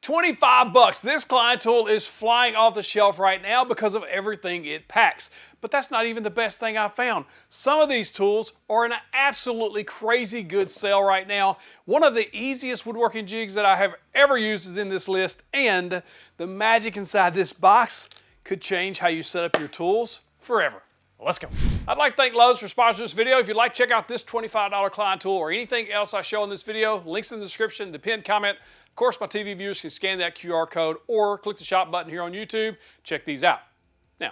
25 bucks. This Klein tool is flying off the shelf right now because of everything it packs. But that's not even the best thing I found. Some of these tools are in an absolutely crazy good sale right now. One of the easiest woodworking jigs that I have ever used is in this list, and the magic inside this box could change how you set up your tools forever. Let's go. I'd like to thank Lowe's for sponsoring this video. If you'd like to check out this $25 Klein tool or anything else I show in this video, links in the description, the pinned comment. Of course, my TV viewers can scan that QR code or click the shop button here on YouTube. Check these out. Now,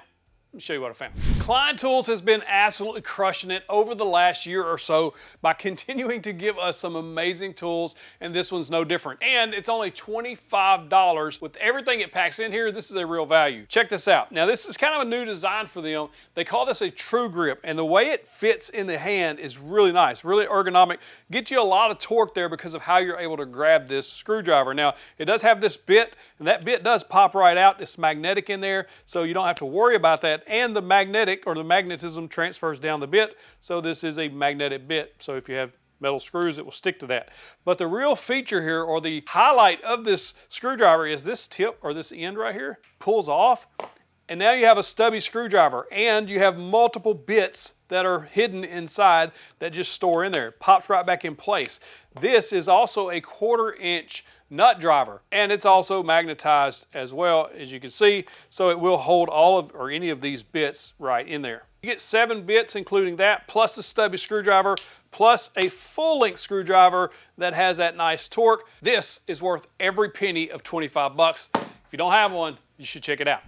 let me show you what I found. Klein Tools has been absolutely crushing it over the last year or so by continuing to give us some amazing tools, and this one's no different. And it's only $25. With everything it packs in here, this is a real value. Check this out. Now, this is kind of a new design for them. They call this a true grip, and the way it fits in the hand is really nice, really ergonomic. Get you a lot of torque there because of how you're able to grab this screwdriver. Now, it does have this bit, and that bit does pop right out. It's magnetic in there, so you don't have to worry about that. And the magnetism transfers down the bit, so this is a magnetic bit. So if you have metal screws, it will stick to that. But the real feature here, or the highlight of this screwdriver, is this tip, or this end right here, pulls off, and now you have a stubby screwdriver, and you have multiple bits that are hidden inside that just store in there. It pops right back in place. This is also a 1/4 inch nut driver, and it's also magnetized as well, as you can see, so it will hold all of or any of these bits right in there. You get 7 bits including that, plus a stubby screwdriver, plus a full-length screwdriver that has that nice torque. This is worth every penny of 25 bucks. If you don't have one, you should check it out.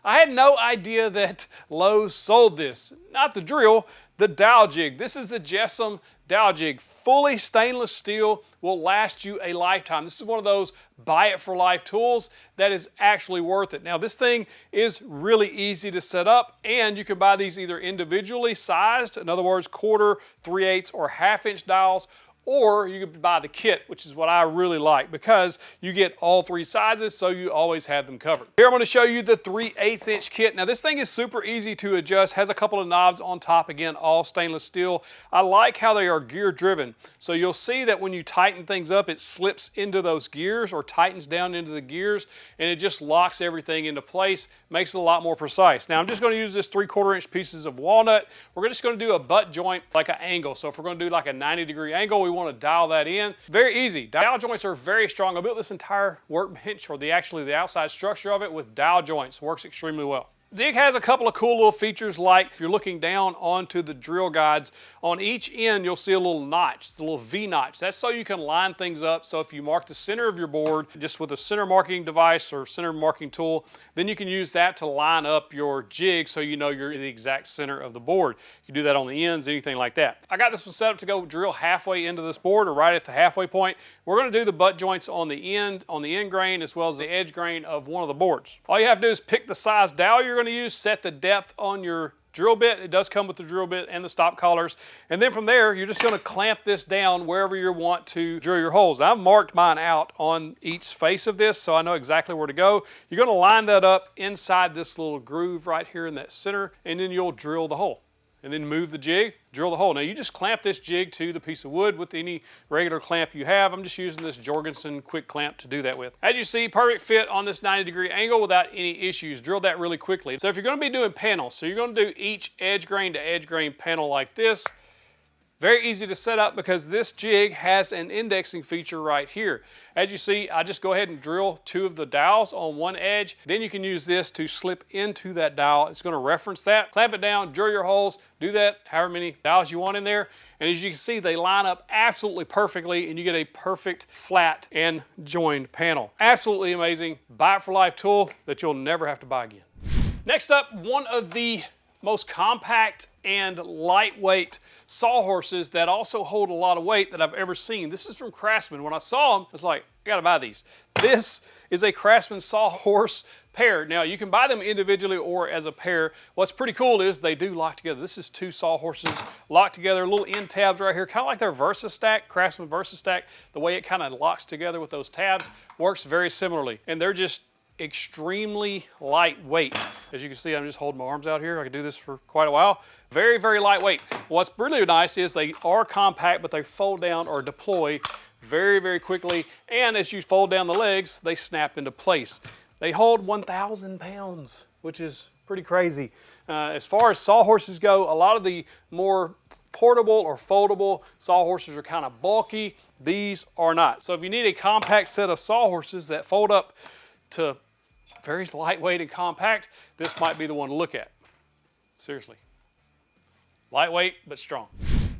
I had no idea that Lowe sold this. Not the drill, the Dowel jig. This is the Jessam Dowel jig. Fully stainless steel, will last you a lifetime. This is one of those buy it for life tools that is actually worth it. Now, this thing is really easy to set up, and you can buy these either individually sized, in other words, 1/4, 3/8, or 1/2 inch dowels, or you could buy the kit, which is what I really like because you get all 3 sizes, so you always have them covered. Here I'm going to show you the 3/8 inch kit. Now, this thing is super easy to adjust, has a couple of knobs on top, again, all stainless steel. I like how they are gear driven. So you'll see that when you tighten things up, it slips into those gears or tightens down into the gears, and it just locks everything into place, makes it a lot more precise. Now, I'm just going to use this 3/4 inch pieces of walnut. We're just going to do a butt joint, like an angle. So if we're going to do like a 90-degree angle, we want to dial that in. Very easy. Dowel joints are very strong. I built this entire workbench, or the outside structure of it, with dowel joints. Works extremely well. Jig has a couple of cool little features, like if you're looking down onto the drill guides, on each end you'll see a little notch, it's a little V notch. That's so you can line things up. So if you mark the center of your board just with a center marking device or center marking tool, then you can use that to line up your jig so you know you're in the exact center of the board. You can do that on the ends, anything like that. I got this one set up to go drill halfway into this board, or right at the halfway point. We're going to do the butt joints on the end grain as well as the edge grain of one of the boards. All you have to do is pick the size dowel you're going to use, set the depth on your drill bit. It does come with the drill bit and the stop collars. And then from there, you're just going to clamp this down wherever you want to drill your holes. Now, I've marked mine out on each face of this, so I know exactly where to go. You're going to line that up inside this little groove right here in that center, and then you'll drill the hole. And then move the jig, drill the hole. Now, you just clamp this jig to the piece of wood with any regular clamp you have. I'm just using this Jorgensen quick clamp to do that with. As you see, perfect fit on this 90-degree angle without any issues. Drilled that really quickly. So if you're going to be doing panels, so you're going to do each edge grain to edge grain panel like this, very easy to set up because this jig has an indexing feature right here. As you see, I just go ahead and drill 2 of the dowels on one edge. Then you can use this to slip into that dowel. It's going to reference that. Clamp it down, drill your holes, do that however many dowels you want in there. And as you can see, they line up absolutely perfectly, and you get a perfect flat and joined panel. Absolutely amazing. Buy it for life tool that you'll never have to buy again. Next up, one of the most compact and lightweight Sawhorses that also hold a lot of weight that I've ever seen. This is from Craftsman. When I saw them, I was like, I gotta buy these. This is a Craftsman Sawhorse pair. Now, you can buy them individually or as a pair. What's pretty cool is they do lock together. This is 2 Sawhorses locked together, little end tabs right here, kind of like their VersaStack, Craftsman VersaStack. The way it kind of locks together with those tabs works very similarly. And they're just extremely lightweight. As you can see, I'm just holding my arms out here. I can do this for quite a while. Very, very lightweight. What's really nice is they are compact, but they fold down or deploy very, very quickly. And as you fold down the legs, they snap into place. They hold 1,000 pounds, which is pretty crazy. As far as sawhorses go, a lot of the more portable or foldable sawhorses are kind of bulky. These are not. So if you need a compact set of sawhorses that fold up to very lightweight and compact, this might be the one to look at. Seriously. Lightweight, but strong.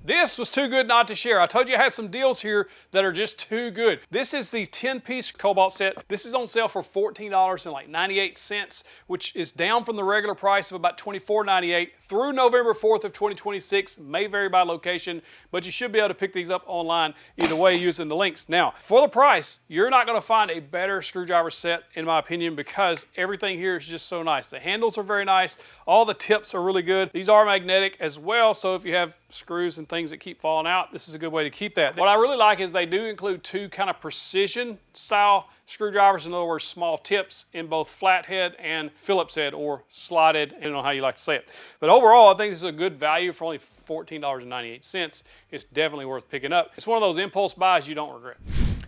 This was too good not to share. I told you I had some deals here that are just too good. This is the 10-piece Kobalt set. This is on sale for $14.98, which is down from the regular price of about $24.98 through November 4th of 2026. May vary by location, but you should be able to pick these up online either way using the links. Now, for the price, you're not going to find a better screwdriver set, in my opinion, because everything here is just so nice. The handles are very nice. All the tips are really good. These are magnetic as well, so if you have screws and things that keep falling out, this is a good way to keep that. What I really like is they do include two kind of precision style screwdrivers, in other words, small tips in both flathead and Phillips head, or slotted, depending on how you like to say it. But overall, I think this is a good value for only $14.98. It's definitely worth picking up. It's one of those impulse buys you don't regret.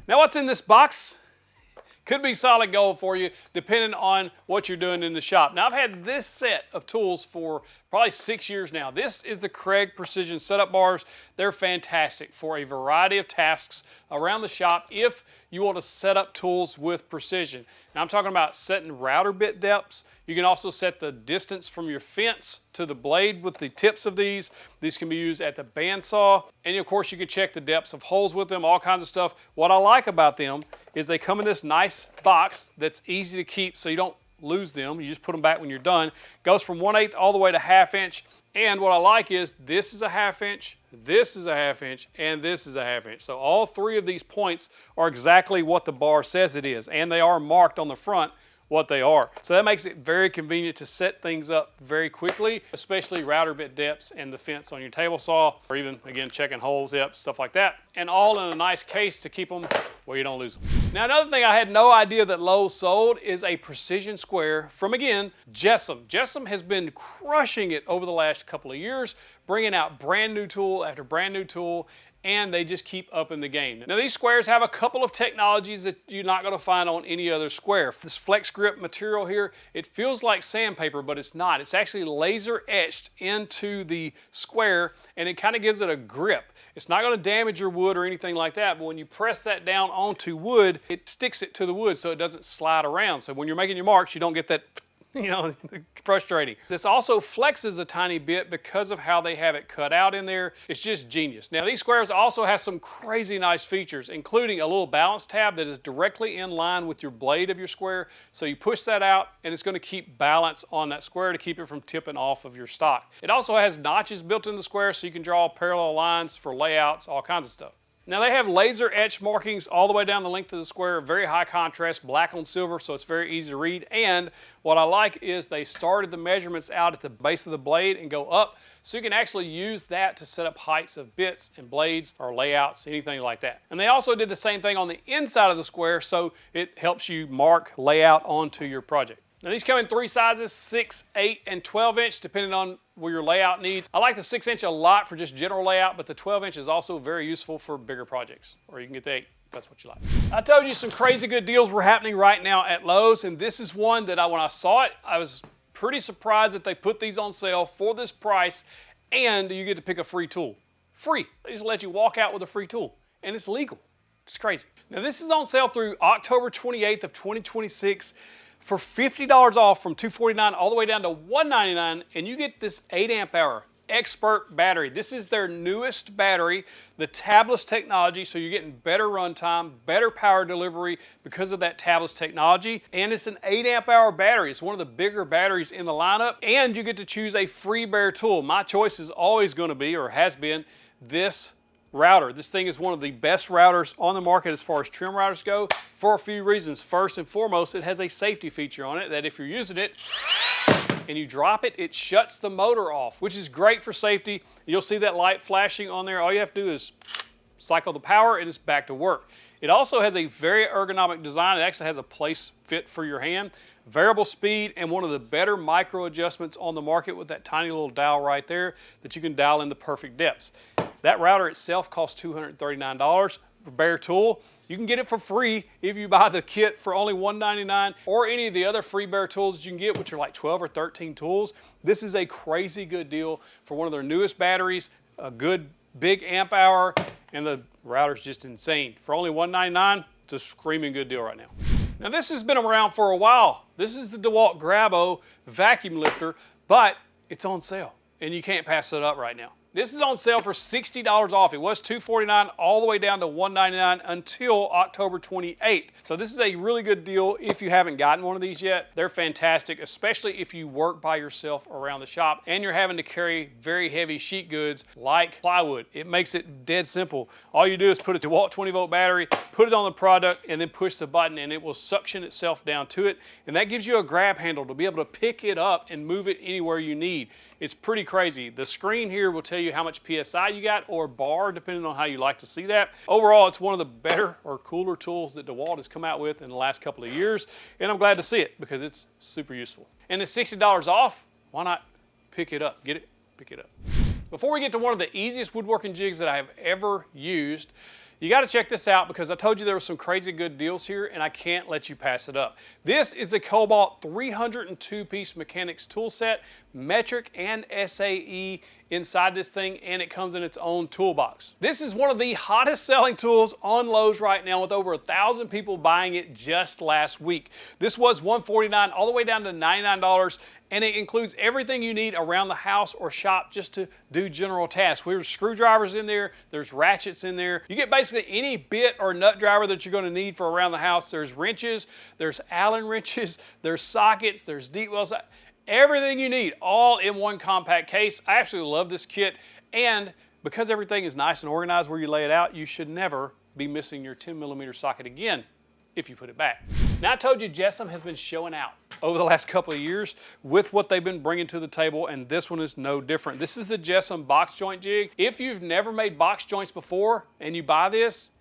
Now, what's in this box? Could be solid gold for you, depending on what you're doing in the shop. Now, I've had this set of tools for probably 6 years now. This is the Kreg Precision Setup Bars. They're fantastic for a variety of tasks around the shop if you want to set up tools with precision. Now, I'm talking about setting router bit depths. You can also set the distance from your fence to the blade with the tips of these. These can be used at the bandsaw. And of course, you can check the depths of holes with them, all kinds of stuff. What I like about them is they come in this nice box that's easy to keep so you don't lose them. You just put them back when you're done. Goes from 1/8 all the way to 1/2 inch. And what I like is this is a 1/2 inch, this is a 1/2 inch, and this is a 1/2 inch. So all three of these points are exactly what the bar says it is. And they are marked on the front what they are. So that makes it very convenient to set things up very quickly, especially router bit depths and the fence on your table saw, or even, again, checking hole depths, stuff like that. And all in a nice case to keep them where you don't lose them. Now, another thing I had no idea that Lowe sold is a precision square from, again, Jessom. Jessom has been crushing it over the last couple of years, bringing out brand new tool after brand new tool, and they just keep up in the game. Now, these squares have a couple of technologies that you're not going to find on any other square. This flex grip material here, it feels like sandpaper, but it's not. It's actually laser etched into the square, and it kind of gives it a grip. It's not going to damage your wood or anything like that, but when you press that down onto wood, it sticks it to the wood so it doesn't slide around. So when you're making your marks, you don't get that, you know, frustrating. This also flexes a tiny bit because of how they have it cut out in there. It's just genius. Now, these squares also have some crazy nice features, including a little balance tab that is directly in line with your blade of your square. So you push that out and it's going to keep balance on that square to keep it from tipping off of your stock. It also has notches built in the square so you can draw parallel lines for layouts, all kinds of stuff. Now, they have laser etch markings all the way down the length of the square, very high contrast, black on silver, so it's very easy to read. And what I like is they started the measurements out at the base of the blade and go up, so you can actually use that to set up heights of bits and blades or layouts, anything like that. And they also did the same thing on the inside of the square, so it helps you mark layout onto your project. Now, these come in 3 sizes, 6, 8, and 12 inch, depending on where your layout needs. I like the 6 inch a lot for just general layout, but the 12 inch is also very useful for bigger projects, or you can get the 8. That's what you like. I told you some crazy good deals were happening right now at Lowe's, and this is one that when I saw it, I was pretty surprised that they put these on sale for this price, and you get to pick a free tool. Free. They just let you walk out with a free tool, and it's legal. It's crazy. Now, this is on sale through October 28th of 2026. For $50 off from $249 all the way down to $199, and you get this 8 amp hour expert battery. This is their newest battery, the tabless technology, so you're getting better runtime, better power delivery because of that tabless technology, and it's an 8 amp hour battery. It's one of the bigger batteries in the lineup, and you get to choose a free bare tool. My choice is always going to be, or has been, this router. This thing is one of the best routers on the market as far as trim routers go for a few reasons. First and foremost, it has a safety feature on it that if you're using it and you drop it, it shuts the motor off, which is great for safety. You'll see that light flashing on there. All you have to do is cycle the power and it's back to work. It also has a very ergonomic design. It actually has a place fit for your hand. Variable speed, and one of the better micro adjustments on the market with that tiny little dial right there that you can dial in the perfect depths. That router itself costs $239, bare tool. You can get it for free if you buy the kit for only $1.99, or any of the other free bare tools that you can get, which are like 12 or 13 tools. This is a crazy good deal for one of their newest batteries, a good big amp hour, and the router's just insane. For only $1.99, it's a screaming good deal right now. Now this has been around for a while. This is the DeWALT Grabo vacuum lifter, but it's on sale and you can't pass it up right now. This is on sale for $60 off. It was $249 all the way down to $199 until October 28th. So this is a really good deal if you haven't gotten one of these yet. They're fantastic, especially if you work by yourself around the shop and you're having to carry very heavy sheet goods like plywood. It makes it dead simple. All you do is put a DeWALT 20-volt battery, put it on the product, and then push the button and it will suction itself down to it. And that gives you a grab handle to be able to pick it up and move it anywhere you need. It's pretty crazy. The screen here will tell you how much PSI you got, or bar, depending on how you like to see that. Overall, it's one of the better or cooler tools that DeWALT has come out with in the last couple of years, and I'm glad to see it because it's super useful. And it's $60 off, why not pick it up? Get it, pick it up. Before we get to one of the easiest woodworking jigs that I have ever used, you got to check this out because I told you there were some crazy good deals here and I can't let you pass it up. This is the Kobalt 302-piece mechanics tool set, metric and SAE inside this thing, and it comes in its own toolbox. This is one of the hottest selling tools on Lowe's right now with over 1,000 people buying it just last week. This was $149 all the way down to $99, and it includes everything you need around the house or shop just to do general tasks. There's screwdrivers in there, there's ratchets in there. You get basically any bit or nut driver that you're going to need for around the house. There's wrenches, there's Allen wrenches, there's sockets, there's deep well sockets. Everything you need, all in one compact case. I absolutely love this kit, and because everything is nice and organized where you lay it out, you should never be missing your 10mm socket again if you put it back. Now I told you Jessom has been showing out over the last couple of years with what they've been bringing to the table, and this one is no different. This is the Jessom Box Joint Jig. If you've never made box joints before and you buy this,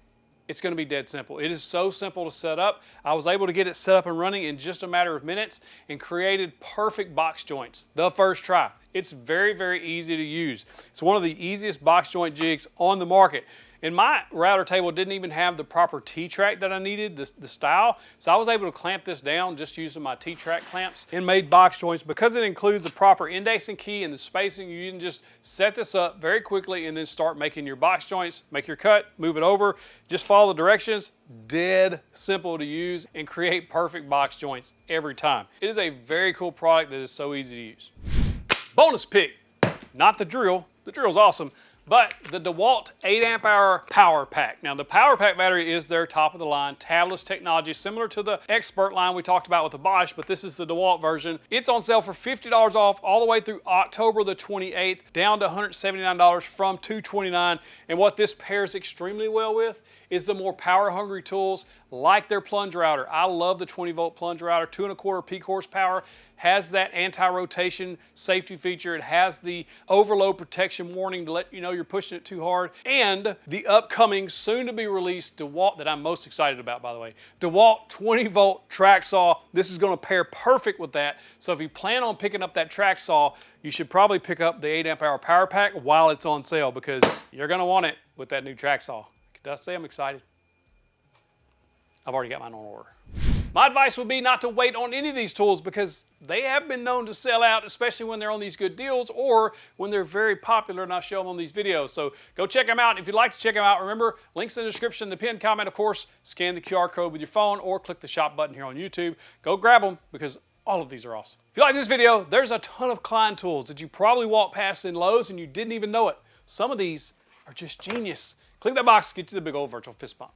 it's going to be dead simple. It is so simple to set up. I was able to get it set up and running in just a matter of minutes and created perfect box joints the first try. It's very, very easy to use. It's one of the easiest box joint jigs on the market. And my router table didn't even have the proper T-track that I needed, the style. So I was able to clamp this down just using my T-track clamps and made box joints. Because it includes the proper indexing key and the spacing, you can just set this up very quickly and then start making your box joints, make your cut, move it over, just follow the directions. Dead simple to use and create perfect box joints every time. It is a very cool product that is so easy to use. Bonus pick, not the drill. The drill's awesome. But the DeWALT 8 amp hour power pack. Now the power pack battery is their top of the line tabless technology, similar to the Expert line we talked about with the Bosch, but this is the DeWALT version. It's on sale for $50 off all the way through October the 28th, down to $179 from $229. And what this pairs extremely well with is the more power hungry tools like their plunge router. I love the 20-volt plunge router, 2.25 peak horsepower. Has that anti-rotation safety feature. It has the overload protection warning to let you know you're pushing it too hard. And the upcoming, soon-to-be released DeWALT, that I'm most excited about, by the way, DeWALT 20-volt track saw. This is going to pair perfect with that. So if you plan on picking up that track saw, you should probably pick up the 8 amp hour power pack while it's on sale, because you're going to want it with that new track saw. Did I say I'm excited? I've already got mine on order. My advice would be not to wait on any of these tools because they have been known to sell out, especially when they're on these good deals or when they're very popular and I show them on these videos. So go check them out. If you'd like to check them out, remember, links in the description, the pinned comment, of course. Scan the QR code with your phone or click the shop button here on YouTube. Go grab them because all of these are awesome. If you like this video, there's a ton of Klein tools that you probably walked past in Lowe's and you didn't even know it. Some of these are just genius. Click that box, get you the big old virtual fist bump.